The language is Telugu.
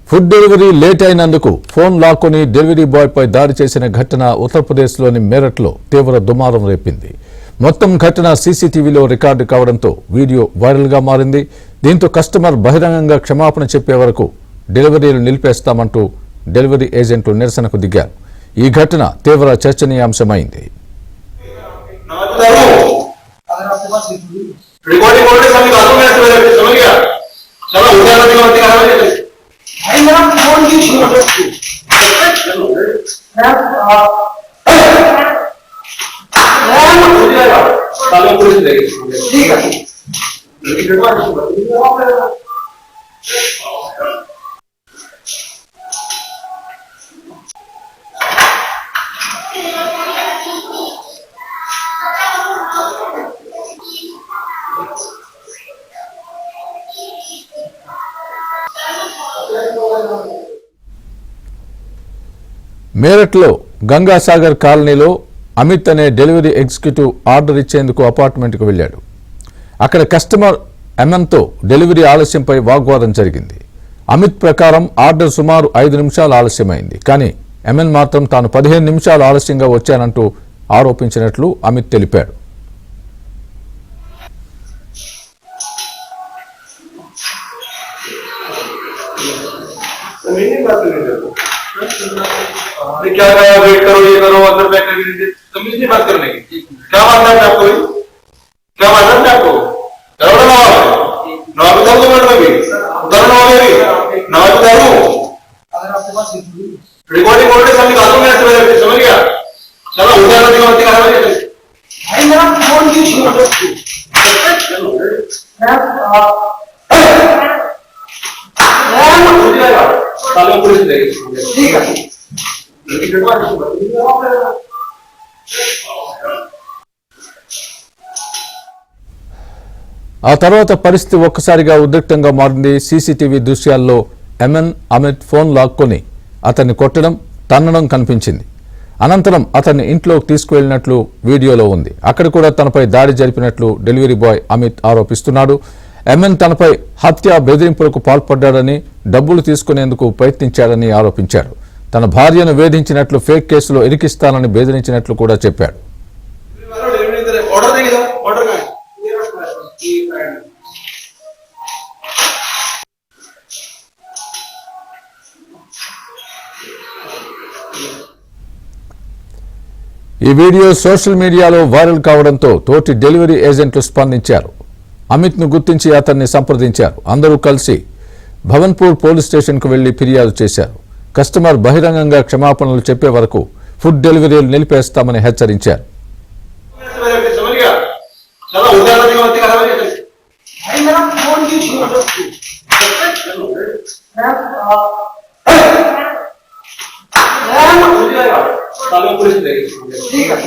ఫుడ్ డెలివరీ లేట్ అయినందుకు ఫోన్ లాక్కొని డెలివరీ బాయ్ పై దాడి చేసిన ఘటన ఉత్తరప్రదేశ్లోని మేరట్లో తీవ్ర దుమారం రేపింది. మొత్తం ఘటన సీసీటీవీలో రికార్డు కావడంతో వీడియో వైరల్గా మారింది. దీంతో కస్టమర్ బహిరంగంగా క్షమాపణ చెప్పే వరకు డెలివరీలు నిలిపేస్తామంటూ డెలివరీ ఏజెంట్లు నిరసనకు దిగారు. ఈ ఘటన తీవ్ర చర్చనీయాంశమైంది. మేరట్లో గంగాసాగర్ కాలనీలో అమిత్ అనే డెలివరీ ఎగ్జిక్యూటివ్ ఆర్డర్ ఇచ్చేందుకు అపార్ట్మెంట్కు వెళ్ళాడు. అక్కడ కస్టమర్ ఎంఎన్తో డెలివరీ ఆలస్యంపై వాగ్వాదం జరిగింది. అమిత్ ప్రకారం ఆర్డర్ సుమారు 5 నిమిషాలు ఆలస్యమైంది. కానీ ఎంఎన్ మాత్రం తాను 15 నిమిషాలు ఆలస్యంగా వచ్చానంటూ ఆరోపించినట్లు అమిత్ తెలిపాడు. क्या वेट करो, ये करो, अंदर बैठ करके तमीज नहीं बात करने की। क्या मानना है आपको? क्या मानना है आपको? नवाब उतार दो मैडम अभी उतारो नवाब उतारो रिकॉर्डिंग ऑर्डर सब निकाल दो। मैं समझ गया। चलो उतारो भाई मेरा फोन क्यों छीन पुलिस देगी। ठीक है ఆ తర్వాత పరిస్థితి ఒక్కసారిగా ఉద్రిక్తంగా మారింది. సీసీటీవీ దృశ్యాల్లో ఎంఎన్ అమిత్ ఫోన్ లాక్కొని అతన్ని కొట్టడం, తన్నడం కనిపించింది. అనంతరం అతన్ని ఇంట్లోకి తీసుకువెళ్లినట్లు వీడియోలో ఉంది. అక్కడ కూడా తనపై దాడి జరిపినట్లు డెలివరీ బాయ్ అమిత్ ఆరోపిస్తున్నాడు. ఎంఎన్ తనపై హత్య బెదిరింపులకు పాల్పడ్డాడని, డబ్బులు తీసుకునేందుకు ప్రయత్నించాడని ఆరోపించాడు. తన భార్యను వేధించినట్లు, ఫేక్ కేసులో ఇరికిస్తానని బెదిరించినట్లు కూడా చెప్పాడు. ఈ వీడియో సోషల్ మీడియాలో వైరల్ కావడంతో తోటి డెలివరీ ఏజెంట్లు స్పందించారు. అమిత్ ను గుర్తించి అతన్ని సంప్రదించారు. అందరూ కలిసి భవన్పూర్ పోలీస్ స్టేషన్కు వెళ్లి ఫిర్యాదు చేశారు. కస్టమర్ బహిరంగంగా క్షమాపణలు చెప్పే వరకు ఫుడ్ డెలివరీలు నిలిపేస్తామని హెచ్చరించారు. ठीक है